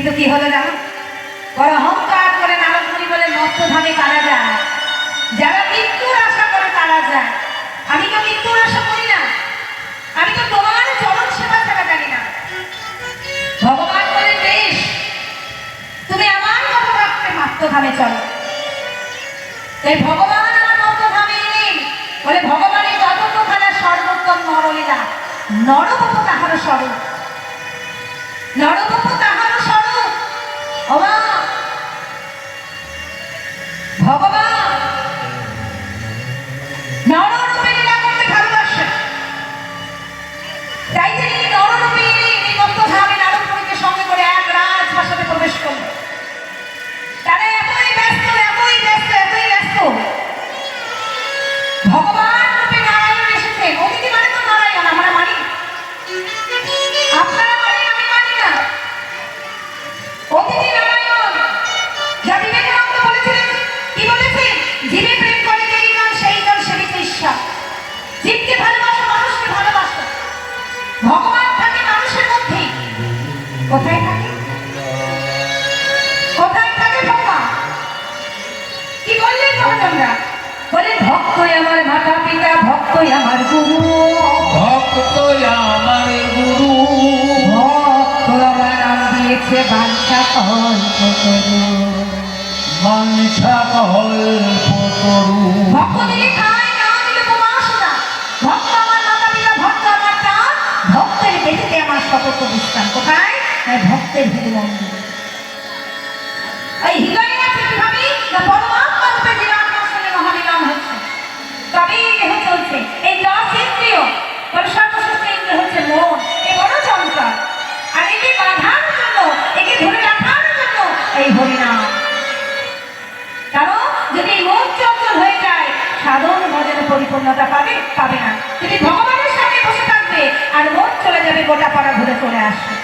কিন্তু কি হলো জানো, বড় অহংকার করে নারদ মুনি বলে মত্তধামে কারা যায়, যারা মৃত্যুর আশা করে তারা যায়। আমি তো মৃত্যুর আশা করি না, আমি তো তোমার চরণ সেবা ছাড়া জানি না। ভগবান বলেন বেশ, তুমি আমার কথা রাখতে মত্তধামে চলো। তাই ভগবান আমার মত্তধামে এলেন, বলে ভগবানের যত খেলা সর্বোত্তম নরলীলা, নরবপ তাহার স্বরূপ, নরবপ তাহার স্বরূপ। ভগবান নররূপে লীলা করতে ভালোবাসেন, তাই তিনি নররূপে এলেন এই মত্তধামে নারদ মুনিকে সঙ্গে করে এক রাজপ্রাসাদে প্রবেশ করলেন। তারা এতই ব্যস্ত এতই ব্যস্ত এতই ব্যস্ত, ভগবান রূপে নারায়ণ এসেছেন। অতিথি মানে তো নারায়ণ, আমরা মানি, আপনারা মানি, আমি মানি না। অতিথি নারায়ণ, যা বিবেকানন্দ বলেছিলেন, কি বলেছেন? জীবে প্রেম করে যেই জন সেই জন সেবিত ঈশ্বর। জীবকে ভালোবাসো, মানুষকে ভালোবাসো। ভগবান থাকে মানুষের মধ্যেই। কোথায় থাকে? কোথায় থাকে ভগবান? কি বললেন মহাজনরা? বলে ভক্তই আমার মাতা পিতা, ভক্তই আমার গুরু, ভক্তই আমার গুরু, ভক্ত আমার নাম দিয়েছে বাঞ্ছা কল্পতরু, বাঞ্ছা কল্পতরু। ভক্ত দিলে খায়, না দিলে উপবাস না। ভক্ত আমার মাতা পিতা, ভক্ত আমার প্রাণ, ভক্তের পেটেতে আমার সতর্ক বিশ্রাম। কোথায়? ভক্তের হৃদয় মন্দির। এই হৃদয়ে আছে কি ভাবি? না পরমাত্মা রূপে যে আপনার সঙ্গে মহামিলন হচ্ছে, তবেই দেহ চলছে। এই 10 ইন্দ্রিয়, সর্বশ্রেষ্ঠ ইন্দ্রিয় হচ্ছে মন, এ বড় যন্ত্র। আর একে বাঁধার জন্য, একে ধরে রাখার জন্য এই হরিনাম। কারণ যদি মন চঞ্চল হয়ে যায়, সাধন ভজনে পরিপূর্ণতা পাবে না। তুমি ভগবানের সামনে বসে থাকবে আর মন চলে যাবে, গোটা পাড়া ঘুরে চলে আসবে।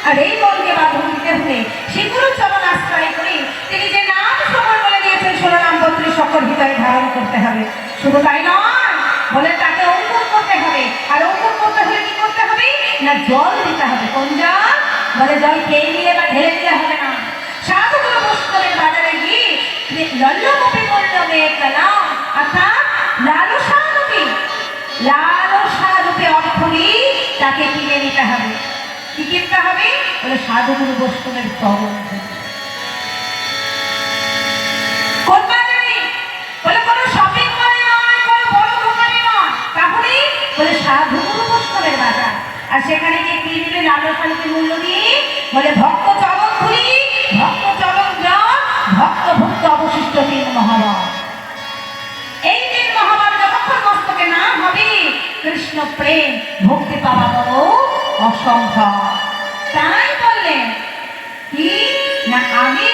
আর এই মনকে বাঁধন দিতে হলে শিগুরু চরণ আশ্রয় করে তিনি যে নাম শ্রবণ বলে দিয়েছেন, শিরোনাম পত্রী সকল হৃদয়ে ধারণ করতে হবে। শুধু তাই নয়, বলে তাকে অঙ্কুর করতে হবে। আর অঙ্কুর করতে হলে কি করতে হবে? না জল দিতে হবে। কোন জল? বলে জল খেয়ে নিলে বা ঢেলে দিলে হবে না। সাধুগুরু বৈষ্ণবের বাজারে গিয়ে লল্লমপি মল্লমে কালাম, অর্থাৎ লালসা রূপে অর্থ নিয়ে তাকে কিনে নিতে হবে। কি কিনতে হবে? বলে সাধুগুরু বৈষ্ণবের চরণ। কোন বাজারে? বলে কোনো শপিং মলে নয়, কোনো বড় দোকানে নয়, তাহলে বলে সাধুগুরু বৈষ্ণবের বাজার। আর সেখানে গিয়ে কি দিলে? লালসা রূপে মূল্য দিয়ে বলে ভক্ত চরণ ধুলি, ভক্ত চরণ জল, ভক্ত ভক্ত অবশিষ্ট 3 মহাবার। এই 3 মহাবার যতক্ষণ মস্তকে না হবে, কৃষ্ণ প্রেম ভক্তি পাওয়া বড় অসম্ভব। তাই বললেন কি না, আমি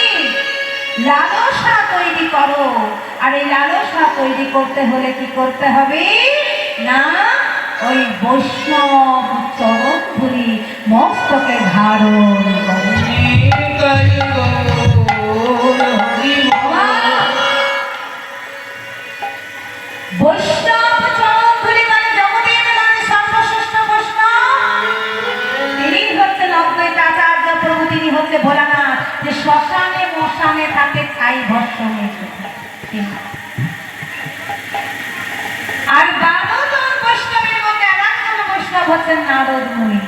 লালসা তৈরি করো। আর এই লালসা তৈরি করতে হলে কি করতে হবে? না ওই বৈষ্ণব চরণ ধুলি মস্তকে ধারণ করো। বৈষ্ণব চরণ ধুলি মানে জগতের মানে সর্বশ্রেষ্ঠ বৈষ্ণব তিনি হচ্ছেন অদ্বৈত আচার্য প্রভু। তিনি হচ্ছে ভোলানাথ, যে শ্মশানে মশানে থাকে ছাই ভস্মে। আর 12 জন বৈষ্ণবের মধ্যে আরেকজন বৈষ্ণব হচ্ছেন নারদ মুনি,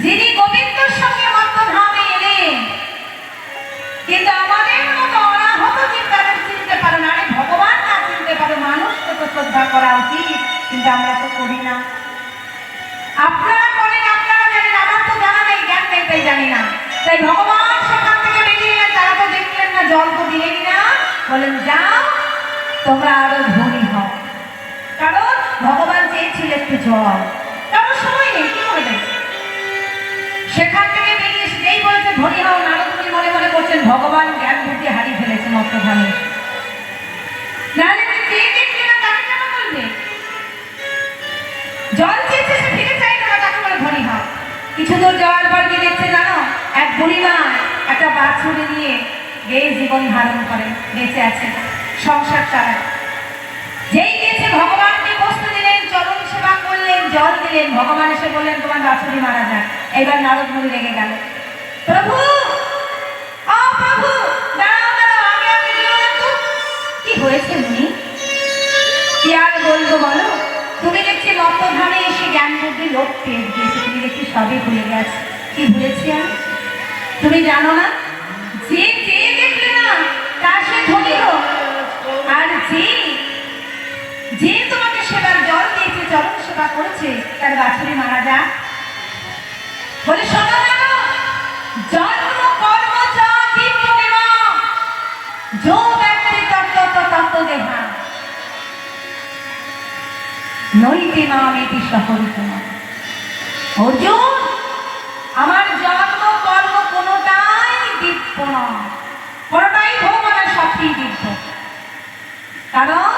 যিনি গোবিন্দর সঙ্গে মত্তধামে এলেন। কিন্তু আমাদের মতো অনাহত চিন্তাদের চিনতে পারো না। আরে ভগবান না চিনতে পারো, মানুষকে তো শ্রদ্ধা করা উচিত, কিন্তু আমরা তো করি না। আপনারা করেন, আপনারা জানেন, আমার তো জানা নেই, জ্ঞান নেই, তাই জানি না। তাই ভগবান সেখান থেকে বেরিয়ে এলেন। তারা তো দেখলেন না, জল তো দিলেন না। বলেন যাও তোমরা আরো ধনী হও। কারণ ভগবান চেয়েছিল একটু জল, কারণ সময় নেই, কি করবে? সেখান থেকে বেরিয়ে এসে যেই বলেছে ধনী হও, নারদ মুনি মনে মনে করছেন ভগবান জ্ঞান বুদ্ধি হারিয়ে ফেলেছে মত্তধামে। নাহলে চেয়ে দেখলে না, তাকে কেন বলবে? জল চেয়েছে, সে ফিরে চাইবে না, তাকে বলে ধনী হও। কিছু দূর যাওয়ার পর কি দেখছে জানো? এক বুড়িমা একটা বাছুরি নিয়ে এই জীবন ধারণ করে বেঁচে আছে, সংসার চালায়। যেই গেছে ভগবানকে বসতে দিলেন, চরণ সেবা করলেন, জল দিলেন, ভগবান এসে বললেন তোমার বাছুরি মারা যায়। এবার নারদ মুনি রেগে গেল, প্রভু, ও প্রভু, দাঁড়াও দাঁড়াও, আগে আগে যেও না তো। কি হয়েছে মুনি? কি আর বলবো বলো? তুমি দেখছি মত্তধামে এসে জ্ঞান বুদ্ধি লোক পেয়ে গিয়েছে, তুমি দেখছি সবই ভুলে গেছে। কি ভুলেছি আমি? তুমি জানো না, যে যে দেখলে না তার সে ধনী হোক, আর যে তোমাকে সেবার জল দিয়েছে, চরণ সেবা করেছে, তার বাছুরি মারা যা। বলে শোনো জানো, জন্ম কর্ম যা দীপ্ত দেবা, যো ব্যক্তি তত্ত্ব তত্ত্ব দেহা, নইতে নামেতি সহরিত না। অর্জুন, আমার জন্ম কর্ম কোনোটাই দিব্য না, কোনোটাই ভোগ না, সবই দিব্য। কারণ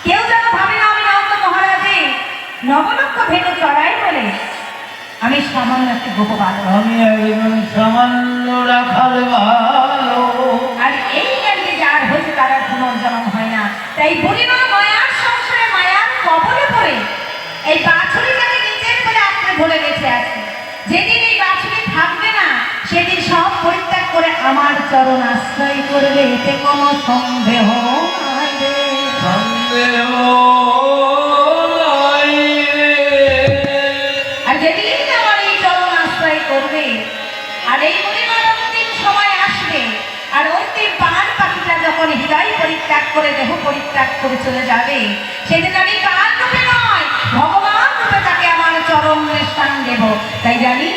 কেউ যেন ভাবে না আমি নন্দ মহারাজে নবলক্ষ ভেঙে চড়াই বলে আমি সামান্য একটা গোপবাল। আমি একজন সামান্য রাখাল ভালো। আর এই জ্ঞানে যার হয়েছে তার আর পুনর্জন্ম হয় না। তাই বলি না, মায়ার সংসারে মায়ার কবলে পড়ে এই বাছুরিটাকে নিজের করে আঁকড়ে ধরে বেঁচে আছে। যেদিন এই বাছুরি থাকবে না, সেদিন সব পরিত্যাগ করে আমার চরণ আশ্রয় করবে, এতে কোনো সন্দেহ নাই রে। সন্দেহ নাই রে। আর যেদিন আমার এই চরণ আশ্রয় করবে, আর এই মরিবার অন্তিম সময় আসবে, আর অন্তিম প্রাণ পাখিটা যখন হৃদয় পরিত্যাগ করে দেহ পরিত্যাগ করে চলে যাবে, সেদিন আমি প্রাণ রূপে নয়, ভগবান রূপে তাকে আমার চরণ স্থান দেব। তাই জানি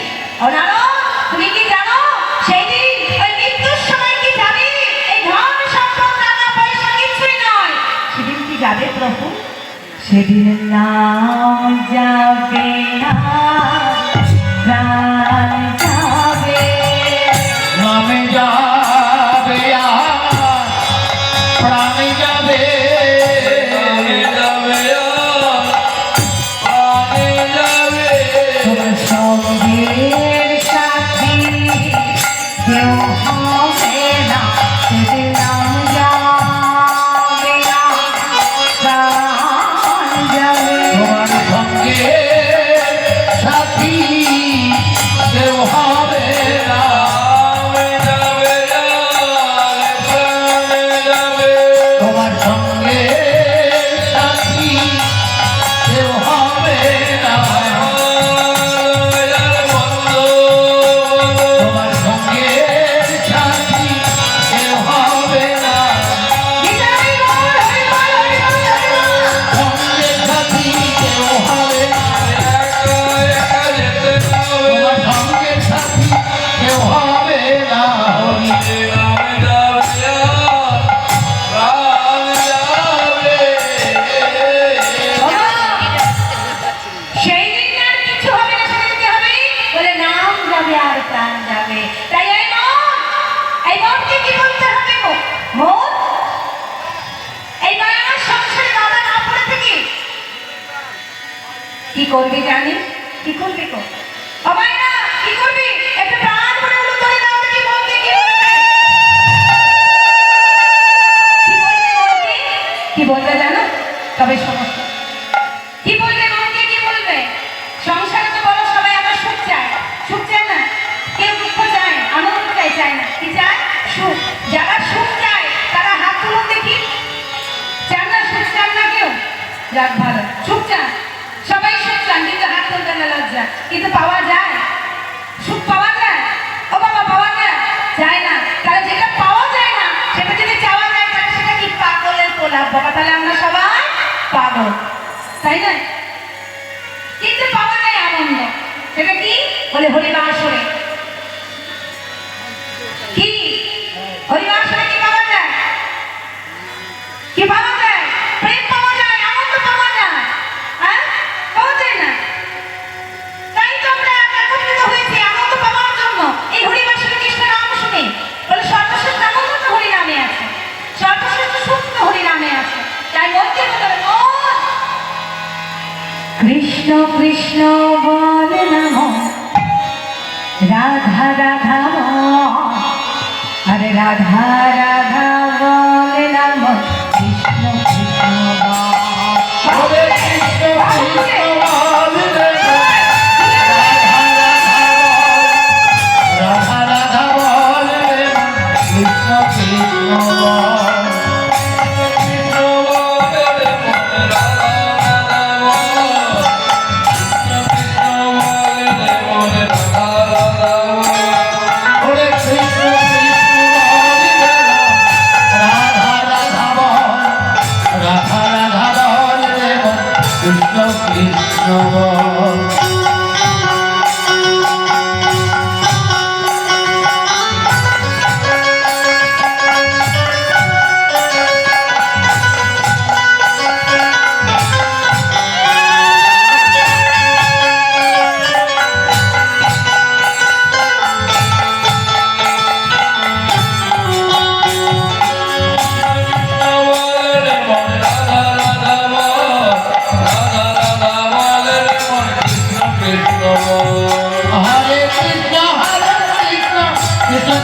ও নারদ, তুমি কি জানো সেই দিন ওই মৃত্যুর সময় কি যাবে? এই ধন সম্পদ টাকা পয়সা কিছুই নয়, সেদিন কি যাবে প্রভু? সেদিন নাম যাবে না, প্রাণ যাবে। নামে যাবে আর প্রাণে যাবে। নামে যাবে আর প্রাণে যাবে। তোমার সঙ্গের সাথী কেউ হবে না, সেদিন নাম যাবে না, প্রাণ যাবে। তোমার সঙ্গে সাথী কেউ হবে না। নামে যাবে আর প্রাণে যাবে। তোমার সঙ্গে সাথী কেউ হবে না। তোমার সঙ্গে সাথী কেউ হবে না। বিদায় বল, হরি বল, হরি বল, হরি বল। সঙ্গে সাথী কেউ হবে না। তোমার সঙ্গে সাথী কেউ হবে না। সেই দিন আর কিছু হবে না, সেদিন কি হবে? বলে নাম যাবে আর প্রাণ যাবে। তাই এই মনকে কি বলতে হবে গো? মন, এই মায়ার সংসারে বাধা না পড়ে থেকে কি করবি জানিস? কি করবি গো? ও মায়া, কি করবি? একটু প্রাণ ভরে উলু ধরে দাও দেখি মনকে কি বলবে? কি বলবে মনকে? কি বলবে জানো? তবে সমস্যা কি বলবে মনকে? কি বলবে? সংসারে তো বড় সবাই আমরা সুখ চায়, সুখ চায় না? কেউ দুঃখ চায়, আনন্দ চায়, চায় না? কি চায়? সুখ। যারা সুখ চায় তারা হাত তুলুন দেখি। চান না সুখ? চান না কেউ? যাক ভালো, সুখ চান, সবাই সুখ চান, কিন্তু হাত তুলতে না লজ্জা। কিন্তু পাওয়া যায়? সুখ পাওয়া যায়? ও বাবা, পাওয়া যায়? যায় না। তাহলে যেটা পাওয়া যায় না সেটা যদি চাওয়া যায়, তাহলে সেটা কি পাগলের প্রলাপ বাবা? তাহলে আমরা সবাই পাগল, তাই না? কিন্তু পাওয়া যায় আনন্দ, সেটা কি? বলে হরিবাসরে। কি হরিবাসরে কি পাওয়া যায়? কি পাওয়া যায়? প্রেম পাওয়া যায়, আনন্দ পাওয়া যায়, হ্যাঁ? পাওয়া যায় না। তাই তো আমরা একত্রিত হয়েছি আনন্দ পাওয়ার জন্য। এই হরিবাসরে কৃষ্ণ নাম শুনে বলে সর্বশ্রেষ্ঠ আনন্দ তো হরি নামে আছে, সর্বশ্রেষ্ঠ সুখ তো হরি নামে আছে। তাই মনকে বলতে হবে, মন কৃষ্ণ কৃষ্ণ বলে নাম, রাধা রাধা বল, আরে রাধা রাধা বলে নাম, কৃষ্ণ কৃষ্ণ বল। হরে কৃষ্ণ কৃষ্ণ বল রে। রাধা রাধা বল। রাধা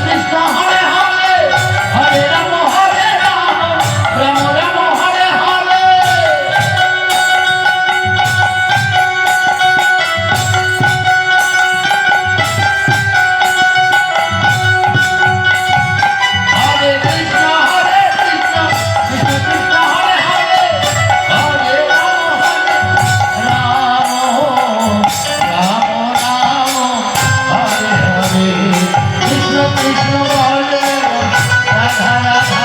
কৃষ্ণ হরে হরে হরে রাম রাম রাম হরে হরে হরে কৃষ্ণ কৃষ্ণ কৃষ্ণ হরে হরে হরে রাম রাম রাম হরে হরে কৃষ্ণ কৃষ্ণ হরে রাধা রাধা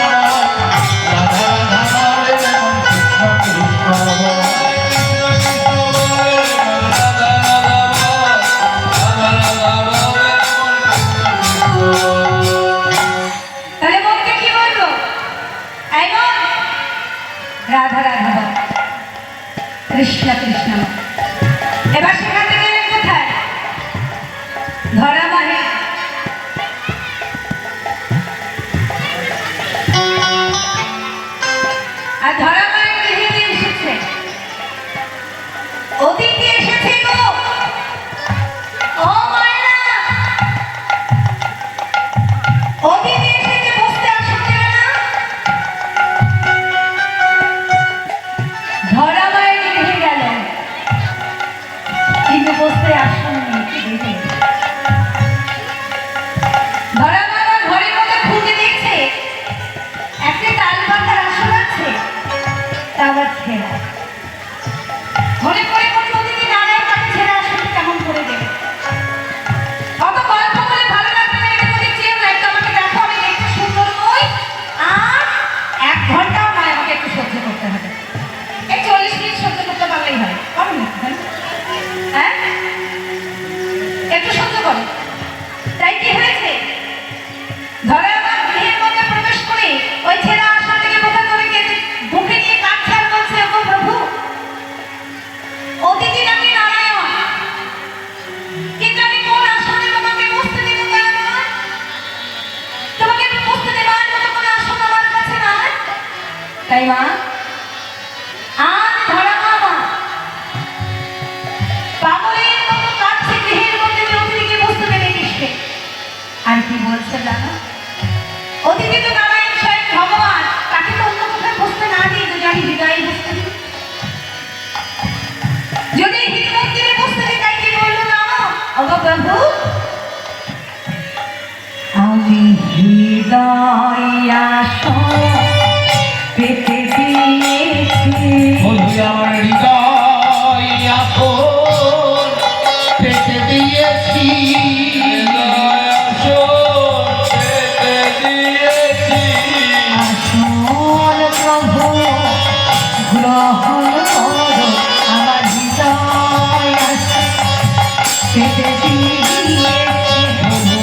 রাধা রাধা হরে কৃষ্ণ কৃষ্ণ তাহলে মনকে কি বলবো? এই মন, রাধা রাধা বল, কৃষ্ণ কৃষ্ণ বল। এবার সেখান থেকে গেলেন কোথায়? ধরা মাহে আর ধরা মায়ের গৃহে এসেছে, অতিথি এসেছে গো। ও মায়েরা, অতিথি এসেছে, বসতে আসছে না। ধরা মায়ের গৃহে গেলেন, কিন্তু বসতে আসেননি। ধরা মারা ঘরের মধ্যে খুঁজে দেখছে, একটা তাল পাতার আসন আছে, তা আবার ছেঁড়া। মনে করে কোন অতিথি নারায় পাখি ছেঁড়া আসনটা কেমন করে দেবে? অত গল্প বলে ভালো লাগবে না, এটা যদি চেয়েও না, একটু আমাকে দেখো, আমি দেখতে সুন্দর নই, আর 1 ঘন্টাও নয়, আমাকে একটু সহ্য করতে হবে। এই 40 মিনিট সহ্য করতে পারলেই হয়, পারো না? হ্যাঁ, একটু সহ্য করো। তাই কি হয়েছে? ধরে আমার গৃহের মধ্যে প্রবেশ করে ওই ছেঁড়া আসনটিকে বোঝা করে বুকে নিয়ে কাঁদছে আর বলছে, ওগো প্রভু, অতিথি নাকি নারায়ণ, কিন্তু আমি কোন আসনে তোমাকে বসতে দেব দয়াময়? তোমাকে আমি বসতে দেবার মতো কোনো আসন আমার কাছে নাই। তাই মা, আজ ধরা মামা পাগলের মতো কাঁদছে গৃহের মধ্যে, যে অতিথিকে বসতে দেবে কিসে? আর কি বলছে জানো? অতিথি তো নারায়ণ স্বয়ং ভগবান, তাকে তো অন্য কোথায় বসতে না দিয়ে যদি আমি হৃদয়ে বসতে দিই, যদি হিন্দু মন্দিরে বসতে দিই, তাই কি বললো জানো? ওগো প্রভু, আমি হৃদয় আসন পেতে দিয়েছি। বলি আমার হৃদয় আপন পেতে দিয়েছি আসন প্রভু গ্রহণ করো, আমার হৃদয় আসন পেতে দিয়েছি। প্রভু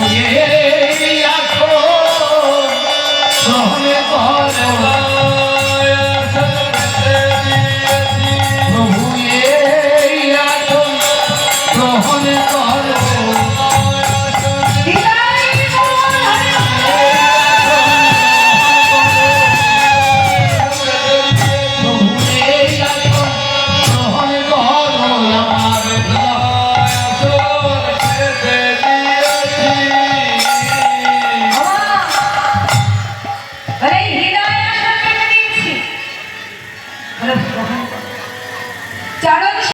এই আসন গ্রহণ করো, প্রভু এই আসন গ্রহণ করো। হৃদয় মন হরে প্রভু এই আসন গ্রহণ করো, আমার বলে হৃদয় আসন পেতে দিয়েছি, বলে গ্রহণ করো। চরণ